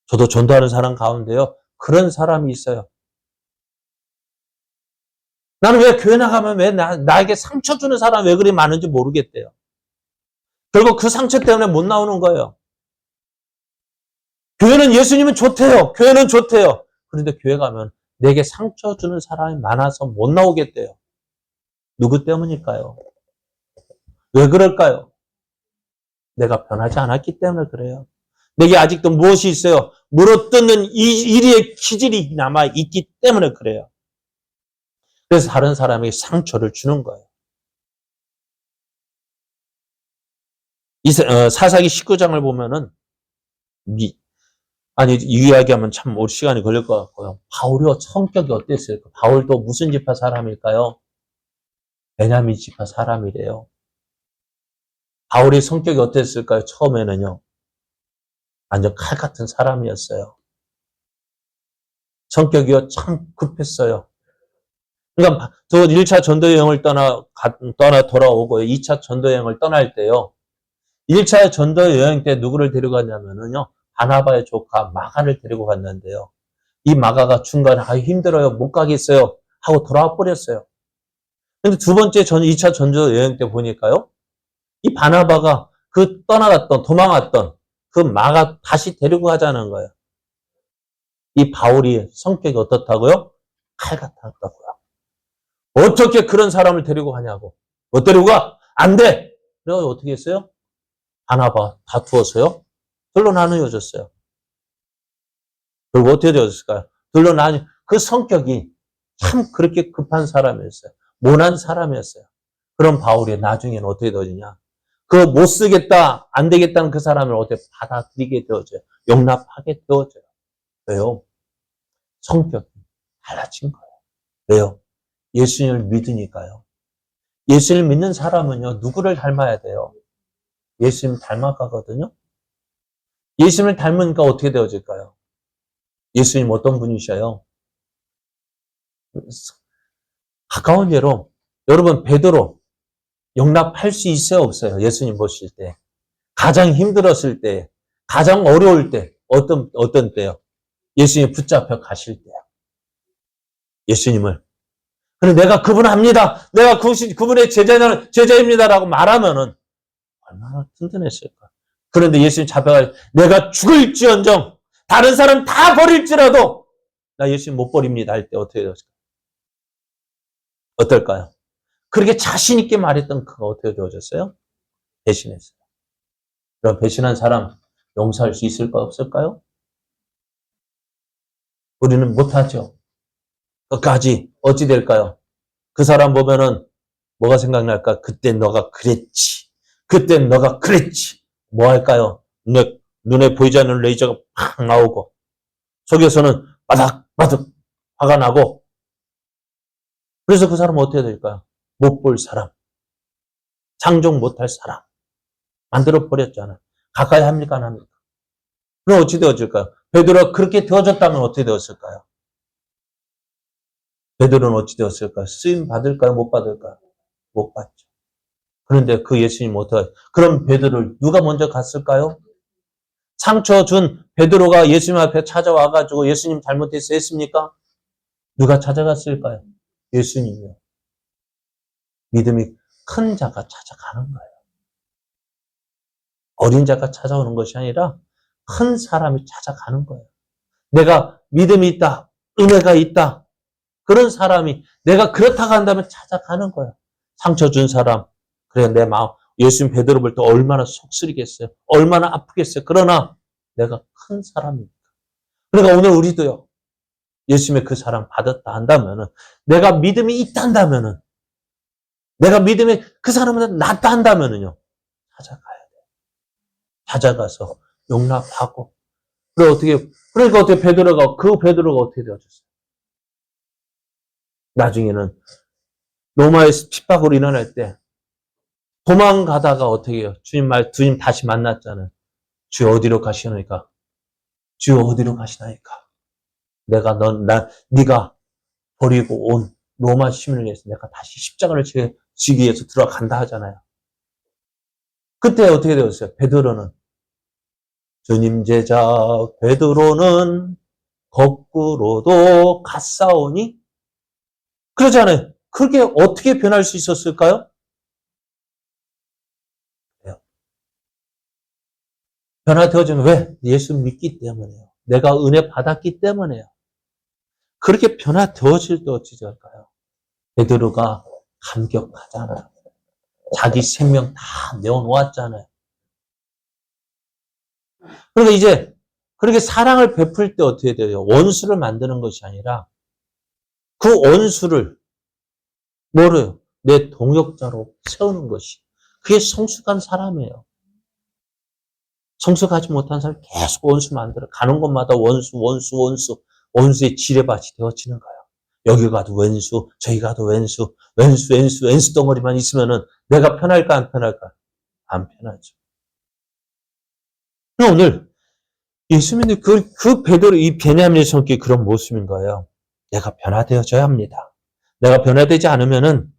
저도 전도하는 사람 가운데요, 그런 사람이 있어요. 나는 왜 교회 나가면 왜 나에게 상처 주는 사람 왜 그리 많은지 모르겠대요. 결국 그 상처 때문에 못 나오는 거예요. 교회는 예수님은 좋대요. 교회는 좋대요. 그런데 교회 가면 내게 상처 주는 사람이 많아서 못 나오겠대요. 누구 때문일까요? 왜 그럴까요? 내가 변하지 않았기 때문에 그래요. 내게 아직도 무엇이 있어요? 물어뜯는 이리의 기질이 남아있기 때문에 그래요. 그래서 다른 사람에게 상처를 주는 거예요. 사사기 19장을 보면은, 이 이야기하면 참 오래 시간이 걸릴 것 같고요. 바울이 성격이 어땠을까? 바울도 무슨 지파 사람일까요? 베냐민 지파 사람이래요. 바울의 성격이 어땠을까요? 처음에는요. 완전 칼 같은 사람이었어요. 성격이요. 참 급했어요. 그러니까 저 1차 전도 여행을 떠나 돌아오고 2차 전도 여행을 떠날 때요. 1차 전도 여행 때 누구를 데려갔냐면은요. 바나바의 조카 마가를 데리고 갔는데요. 이 마가가 중간에 힘들어요. 못 가겠어요. 하고 돌아와 버렸어요. 근데 두 번째 2차 전도 여행 때 보니까요. 이 바나바가 도망갔던 그 마가 다시 데리고 가자는 거예요. 이 바울이 성격이 어떻다고요? 칼 같았다고요. 어떻게 그런 사람을 데리고 가냐고. 못 데리고 가? 안 돼! 그래서 어떻게 했어요? 바나바 다투어서요. 둘로 나누어졌어요. 그리고 어떻게 되었을까요? 둘로 그 성격이 참 그렇게 급한 사람이었어요. 모난 사람이었어요. 그런 바울이 나중에는 어떻게 되어지냐? 그 못 쓰겠다, 안 되겠다는 그 사람을 어떻게 받아들이게 되어져요. 용납하게 되어져요. 왜요? 성격이 달라진 거예요. 왜요? 예수님을 믿으니까요. 예수님을 믿는 사람은요, 누구를 닮아야 돼요? 예수님 닮아가거든요? 예수님을 닮으니까 어떻게 되어질까요? 예수님 어떤 분이셔요? 가까운 예로, 여러분, 베드로, 용납할 수 있어요, 없어요? 예수님 보실 때. 가장 힘들었을 때, 가장 어려울 때, 어떤 때요? 예수님 붙잡혀 가실 때요. 예수님을. 그런데 내가 그분 압니다. 내가 그분의 제자입니다라고 말하면은 얼마나 든든했을까. 그런데 예수님 잡혀가 내가 죽을지언정 다른 사람 다 버릴지라도 나 예수님 못 버립니다 할 때 어떻게 되었을까? 어떨까요? 그렇게 자신 있게 말했던 그가 어떻게 되어졌어요? 배신했어요. 그럼 배신한 사람 용서할 수 있을까 없을까요? 우리는 못하죠. 끝까지 어찌 될까요? 그 사람 보면은 뭐가 생각날까? 그때 너가 그랬지. 그때 너가 그랬지. 뭐 할까요? 눈에 보이지 않는 레이저가 팍 나오고 속에서는 바닥바닥 화가 나고 그래서 그 사람은 어떻게 될까요? 못 볼 사람, 상종 못할 사람 만들어 버렸잖아요. 가까이 합니까? 안 합니까? 그럼 어찌 되어질까요? 베드로가 그렇게 되어졌다면 어떻게 되었을까요? 베드로는 어찌 되었을까요? 쓰임 받을까요? 못 받을까요? 못 받죠. 그런데 그 예수님 어떻게, 그럼 베드로를 누가 먼저 갔을까요? 상처 준 베드로가 예수님 앞에 찾아와가지고 예수님 잘못했어 했습니까? 누가 찾아갔을까요? 예수님이요. 믿음이 큰 자가 찾아가는 거예요. 어린 자가 찾아오는 것이 아니라 큰 사람이 찾아가는 거예요. 내가 믿음이 있다, 은혜가 있다, 그런 사람이 내가 그렇다고 한다면 찾아가는 거예요. 상처 준 사람, 그래 내 마음, 예수님 베드로 볼 때 얼마나 속쓰리겠어요. 얼마나 아프겠어요. 그러나 내가 큰 사람입니다. 그러니까 오늘 우리도요. 예수님의 그 사랑 받았다 한다면은, 내가 믿음이 있다 한다면은, 내가 믿음이 그 사람보다 낫다 한다면은요. 찾아가야 돼요. 찾아가서 용납하고. 그러니까 어떻게 그 베드로가 어떻게 되어졌어요? 나중에는 로마에서 핍박으로 일어날 때 도망가다가 어떻게 해요? 주님 다시 만났잖아요. 주여 어디로 가시나이까? 주여 어디로 가시나이까? 네가 버리고 온 로마 시민을 위해서 내가 다시 십자가를 지기 위해서 들어간다 하잖아요. 그때 어떻게 되었어요? 베드로는 주님 제자 베드로는 거꾸로도 갔사오니 그러잖아요. 그게 어떻게 변할 수 있었을까요? 변화되어지는 왜? 예수 믿기 때문에요. 내가 은혜 받았기 때문에요. 그렇게 변화되어질 때 어찌 될까요? 베드로가 감격하잖아요. 자기 생명 다 내어놓았잖아요. 그러니까 이제 그렇게 사랑을 베풀 때 어떻게 돼요? 원수를 만드는 것이 아니라 그 원수를 뭐래요? 내 동역자로 세우는 것이. 그게 성숙한 사람이에요. 성숙하지 못한 사람이 계속 원수 만들어. 가는 곳마다 원수의 지뢰밭이 되어지는 거예요. 여기 가도 왼수, 저기 가도 왼수 덩어리만 있으면은 내가 편할까, 안 편할까? 안 편하죠. 오늘 예수님이 그 베드로, 이 베냐민의 성격이 그런 모습인 거예요. 내가 변화되어져야 합니다. 내가 변화되지 않으면은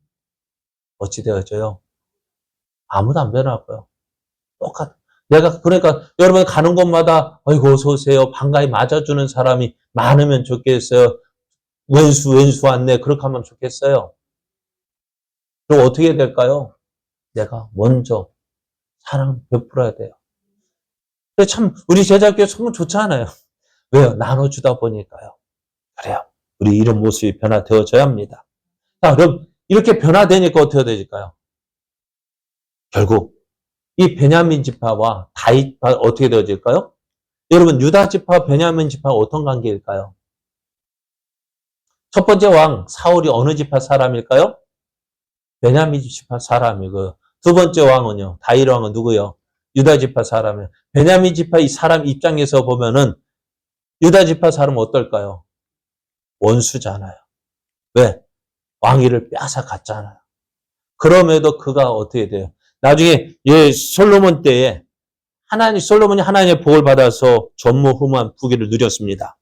어찌 되어져요? 아무도 안 변하고요. 똑같아. 그러니까 여러분 가는 곳마다 어이구 어서 오세요. 반가이 맞아주는 사람이 많으면 좋겠어요. 왼수 왔네. 그렇게 하면 좋겠어요. 그럼 어떻게 될까요? 내가 먼저 사랑 베풀어야 돼요. 참 우리 제자교회 정말 좋잖아요. 왜요? 나눠주다 보니까요. 그래요. 우리 이런 모습이 변화되어져야 합니다. 자, 그럼 이렇게 변화되니까 어떻게 되질까요? 결국 이 베냐민 지파와 다윗 어떻게 되어질까요? 여러분 유다 지파, 베냐민 지파가 어떤 관계일까요? 첫 번째 왕 사울이 어느 지파 사람일까요? 베냐민 지파 사람이고요. 두 번째 왕은요. 다윗 왕은 누구요? 유다 지파 사람이에요. 베냐민 지파 이 사람 입장에서 보면은 유다 지파 사람은 어떨까요? 원수잖아요. 왜? 왕위를 뺏어갔잖아요. 그럼에도 그가 어떻게 돼요? 나중에 솔로몬 때에 솔로몬이 하나님의 복을 받아서 전무후무한 부귀를 누렸습니다.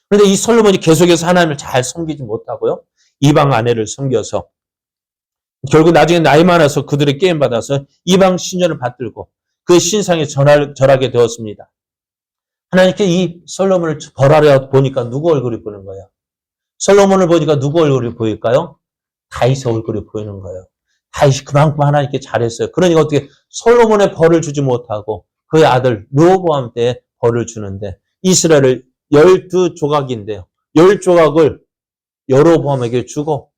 그런데 이 솔로몬이 계속해서 하나님을 잘 섬기지 못하고요. 이방 아내를 섬겨서 결국 나중에 나이 많아서 그들의 게임 받아서 이방 신전을 받들고 그 신상에 절하게 되었습니다. 하나님께 이 솔로몬을 벌하려 보니까 누구 얼굴이 보이는 거예요? 솔로몬을 보니까 누구 얼굴이 보일까요? 다윗의 얼굴이 보이는 거예요. 다윗이 그만큼 하나님께 잘했어요. 그러니까 어떻게 솔로몬의 벌을 주지 못하고 그의 아들 르호보암 때 벌을 주는데 이스라엘을 12조각인데요. 10조각을 여로보암에게 주고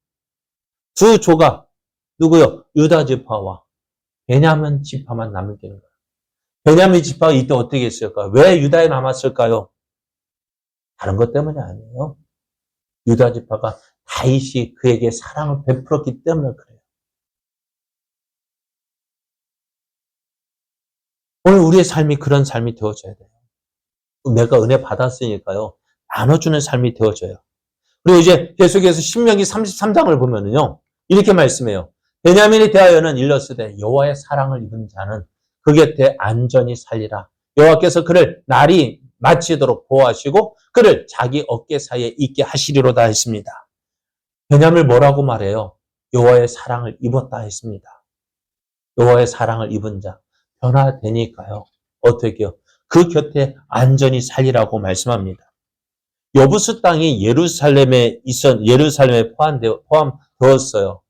2조각 누구요? 유다 지파와 베냐민 지파만 남게 되는 거예요. 베냐민 지파가 이때 어떻게 했을까요? 왜 유다에 남았을까요? 다른 것 때문이 아니에요. 유다 지파가 다윗이 그에게 사랑을 베풀었기 때문에 그래요. 오늘 우리의 삶이 그런 삶이 되어져야 돼요. 내가 은혜 받았으니까요. 나눠주는 삶이 되어져요. 그리고 이제 계속해서 신명기 33장을 보면은요. 이렇게 말씀해요. 베냐민에 대하여는 일렀으되 여호와의 사랑을 입은 자는 그 곁에 안전히 살리라. 여호와께서 그를 날이 마치도록 보호하시고 그를 자기 어깨 사이에 있게 하시리로다 했습니다. 베냐민을 뭐라고 말해요? 여호와의 사랑을 입었다 했습니다. 여호와의 사랑을 입은 자 변화되니까요. 어떻게 해요? 그 곁에 안전히 살리라고 말씀합니다. 여부스 땅이 예루살렘에 포함되었어요.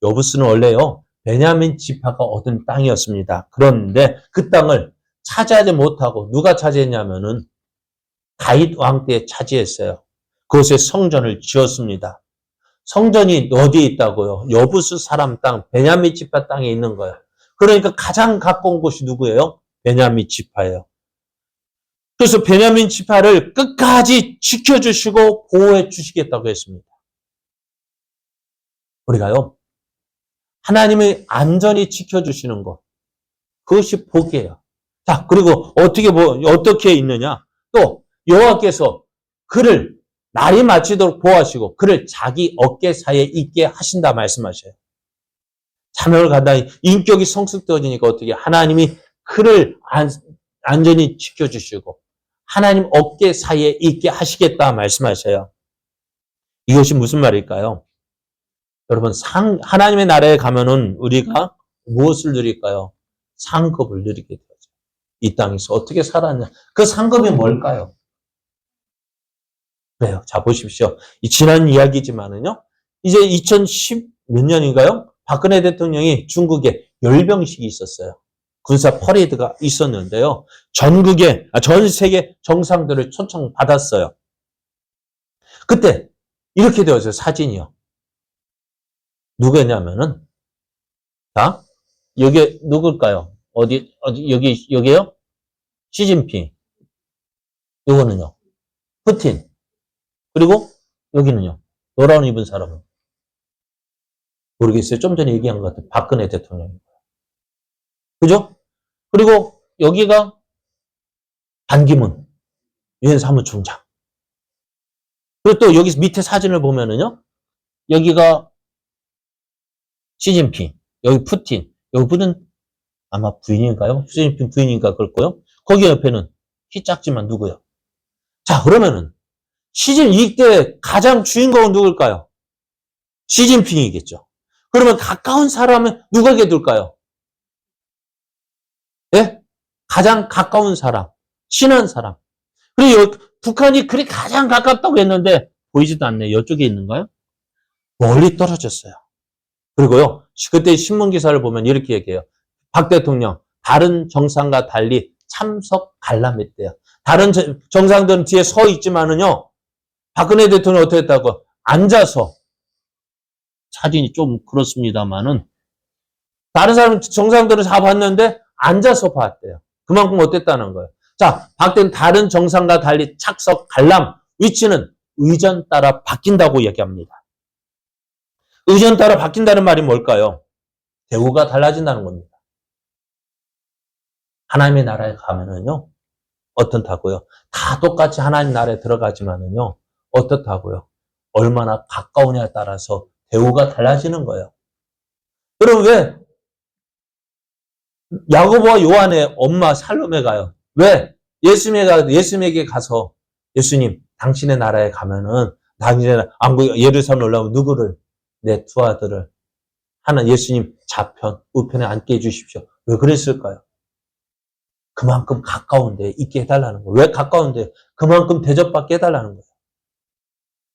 여부스는 원래요, 베냐민 지파가 얻은 땅이었습니다. 그런데 그 땅을 차지하지 못하고 누가 차지했냐면은 다윗 왕 때 차지했어요. 그곳에 성전을 지었습니다. 성전이 어디에 있다고요? 여부스 사람 땅, 베냐민 지파 땅에 있는 거예요. 그러니까 가장 가까운 곳이 누구예요? 베냐민 지파예요. 그래서 베냐민 지파를 끝까지 지켜주시고 보호해 주시겠다고 했습니다. 우리가요, 하나님의 안전히 지켜주시는 것, 그것이 복이에요. 자, 그리고 어떻게 있느냐? 또 여호와께서 그를 날이 마치도록 보호하시고 그를 자기 어깨 사이에 있게 하신다 말씀하셔요. 자녀를 갖다니 인격이 성숙되어지니까 어떻게 하나님이 그를 안전히 지켜주시고 하나님 어깨 사이에 있게 하시겠다 말씀하셔요. 이것이 무슨 말일까요? 여러분, 하나님의 나라에 가면은 우리가 무엇을 누릴까요? 상급을 누리게 되죠. 이 땅에서 어떻게 살았냐? 그 상급이 뭘까요? 그래요. 자, 보십시오. 지난 이야기지만은요, 이제 2010 몇 년인가요? 박근혜 대통령이 중국에 열병식이 있었어요. 군사 퍼레이드가 있었는데요. 전 세계 정상들을 초청받았어요. 그때 이렇게 되었어요. 사진이요. 누구였냐면은, 자, 여기 누굴까요? 여기요? 시진핑. 이거는요. 푸틴. 그리고 여기는요. 노란 옷 입은 사람은. 모르겠어요. 좀 전에 얘기한 것 같아요. 박근혜 대통령입니다. 그죠? 그리고 여기가 반기문, 유엔 사무총장. 그리고 또 여기 밑에 사진을 보면은요. 여기가 시진핑, 여기 푸틴, 여기 분은 아마 부인인가요? 시진핑 부인인가 그럴 거요. 거기 옆에는 키 작지만 누구요? 자, 그러면은 이때 가장 주인공은 누굴까요? 시진핑이겠죠. 그러면 가까운 사람은 누구에게 둘까요? 예? 가장 가까운 사람, 친한 사람. 그리고 북한이 그리 가장 가깝다고 했는데 보이지도 않네. 이쪽에 있는가요? 멀리 떨어졌어요. 그리고요, 그때 신문 기사를 보면 이렇게 얘기해요. 박 대통령, 다른 정상과 달리 참석 관람했대요. 다른 정상들은 뒤에 서 있지만은요, 박근혜 대통령 어떻게 했다고? 앉아서, 사진이 좀 그렇습니다만은, 다른 정상들은 다 봤는데, 앉아서 봤대요. 그만큼 어땠다는 거예요. 자, 다른 정상과 달리 착석 관람, 위치는 의전 따라 바뀐다고 얘기합니다. 의전 따라 바뀐다는 말이 뭘까요? 대우가 달라진다는 겁니다. 하나님의 나라에 가면은요, 어떻다고요? 다 똑같이 하나님 나라에 들어가지만은요, 어떻다고요? 얼마나 가까우냐에 따라서 대우가 달라지는 거예요. 그럼 왜 야고보와 요한의 엄마 살로메 가요? 왜? 예수님에게 가서 예수님, 당신의 나라에 가면은 예루살렘 올라오면 누구를? 내 두 아들을 하나 예수님 좌편, 우편에 앉게 해주십시오. 왜 그랬을까요? 그만큼 가까운 데 있게 해달라는 거예요. 왜 가까운데? 그만큼 대접받게 해달라는 거예요.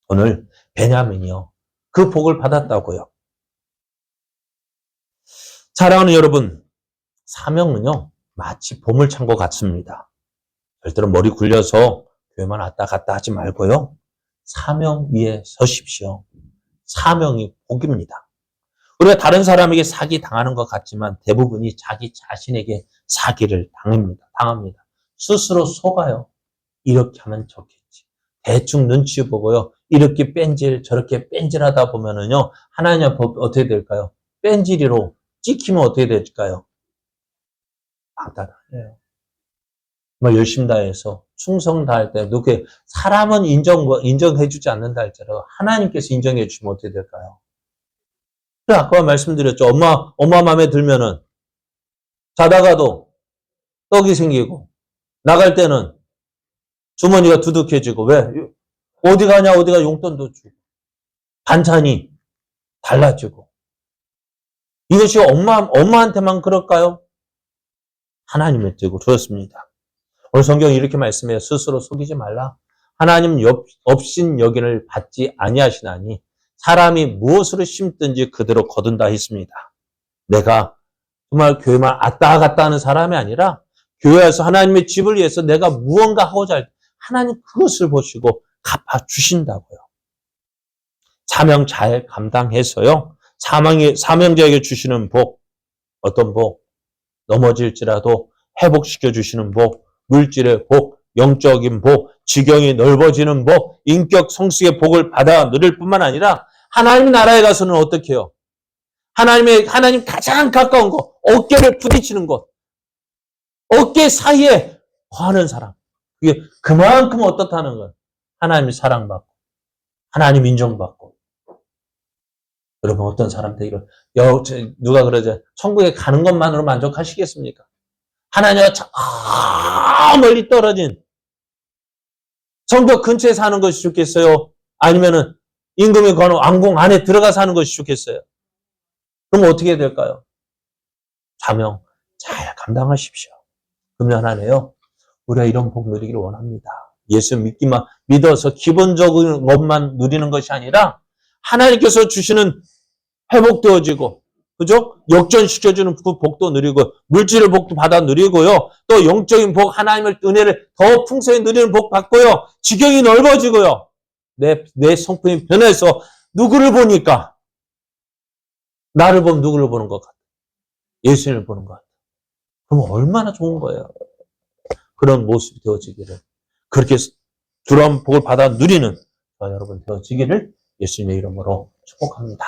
오늘 베냐민이요. 그 복을 받았다고요. 사랑하는 여러분, 사명은요, 마치 보물창고 같습니다. 절대로 머리 굴려서 교회만 왔다 갔다 하지 말고요. 사명 위에 서십시오. 사명이 복입니다. 우리가 다른 사람에게 사기 당하는 것 같지만 대부분이 자기 자신에게 사기를 당합니다. 스스로 속아요. 이렇게 하면 좋겠지. 대충 눈치 보고요. 이렇게 저렇게 뺀질하다 보면은요. 하나님 법 어떻게 될까요? 뺀질이로 찍히면 어떻게 될까요? 망다라예요. 정말 열심 다해서 충성 다할 때 누구 사람은 인정해주지 않는다 할지라도 하나님께서 인정해 주시면 어떻게 될까요? 그래, 아까 말씀드렸죠. 엄마 마음에 들면은 자다가도 떡이 생기고 나갈 때는 주머니가 두둑해지고 왜? 어디 가냐 어디가 용돈도 주고 반찬이 달라지고 이것이 엄마한테만 그럴까요? 하나님의 뜻으로 그렇습니다. 오늘 성경이 이렇게 말씀해요. 스스로 속이지 말라. 하나님 업신 여기를 받지 아니하시나니 사람이 무엇으로 심든지 그대로 거둔다 했습니다. 내가 정말 교회만 왔다 갔다 하는 사람이 아니라 교회에서 하나님의 집을 위해서 내가 무언가 하고자 할 때 하나님 그것을 보시고 갚아주신다고요. 사명 잘 감당해서요. 사명자에게 주시는 복, 어떤 복? 넘어질지라도 회복시켜 주시는 복, 물질의 복, 영적인 복, 지경이 넓어지는 복, 인격 성숙의 복을 받아 누릴 뿐만 아니라 하나님 나라에 가서는 어떻게 해요? 하나님 가장 가까운 곳, 어깨를 부딪히는 곳, 어깨 사이에 거하는 사람. 그게 그만큼 어떻다는 거예요? 하나님이 사랑받고, 하나님 인정받고. 여러분 어떤 사람들 누가 그러죠? 천국에 가는 것만으로 만족하시겠습니까? 하나님과 저 멀리 떨어진 성벽 근처에 사는 것이 좋겠어요? 아니면은 임금이 거는 왕궁 안에 들어가 사는 것이 좋겠어요? 그럼 어떻게 해야 될까요? 사명 잘 감당하십시오. 금년 한 해요. 우리가 이런 복 누리기를 원합니다. 예수 믿어서 기본적인 것만 누리는 것이 아니라 하나님께서 주시는 회복되어지고, 그죠? 역전시켜주는 그 복도 누리고, 물질의 복도 받아 누리고요. 또 영적인 복, 하나님의 은혜를 더 풍성히 누리는 복 받고요. 지경이 넓어지고요. 내 성품이 변해서 누구를 보니까, 나를 보면 누구를 보는 것 같아? 예수님을 보는 것 같아. 그럼 얼마나 좋은 거예요. 그런 모습이 되어지기를. 그렇게 두려운 복을 받아 누리는 여러분 되어지기를 예수님의 이름으로 축복합니다.